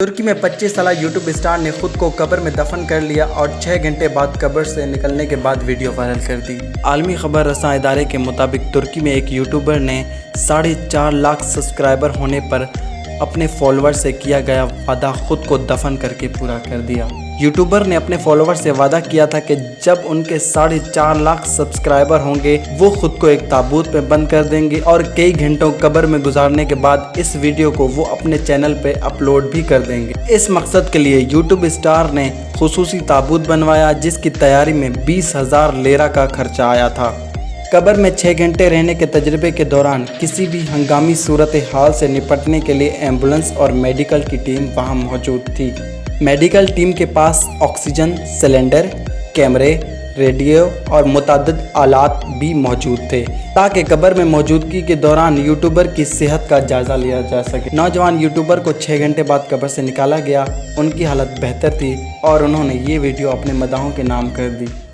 ترکی میں 25 سالہ YouTube star نے خود کو قبر میں دفن کر لیا اور 6 گھنٹے بعد قبر سے نکلنے کے بعد ویڈیو وائرل کر دی۔ عالمی خبر رساں ادارے کے مطابق ترکی میں ایک یوٹیوبر نے 4.5 لاکھ سبسکرائبر ہونے پر اپنے فالوور سے کیا گیا وعدہ خود کو دفن کر کے پورا کر دیا۔ یوٹیوبر نے اپنے فالوور سے وعدہ کیا تھا کہ جب ان کے 4.5 لاکھ سبسکرائبر ہوں گے وہ خود کو ایک تابوت میں بند کر دیں گے اور کئی گھنٹوں قبر میں گزارنے کے بعد اس ویڈیو کو وہ اپنے چینل پہ اپلوڈ بھی کر دیں گے۔ اس مقصد کے لیے یوٹیوب اسٹار نے خصوصی تابوت بنوایا جس کی تیاری میں 20,000 لیرہ کا خرچہ آیا تھا۔ قبر میں 6 گھنٹے رہنے کے تجربے کے دوران کسی بھی ہنگامی صورتحال سے نپٹنے کے لیے ایمبولنس اور میڈیکل کی ٹیم وہاں موجود تھی۔ میڈیکل ٹیم کے پاس آکسیجن سلنڈر، کیمرے، ریڈیو اور متعدد آلات بھی موجود تھے تاکہ قبر میں موجودگی کے دوران یوٹیوبر کی صحت کا جائزہ لیا جا سکے۔ نوجوان یوٹیوبر کو 6 گھنٹے بعد قبر سے نکالا گیا۔ ان کی حالت بہتر تھی اور انہوں نے یہ ویڈیو اپنے مداحوں کے نام کر دی۔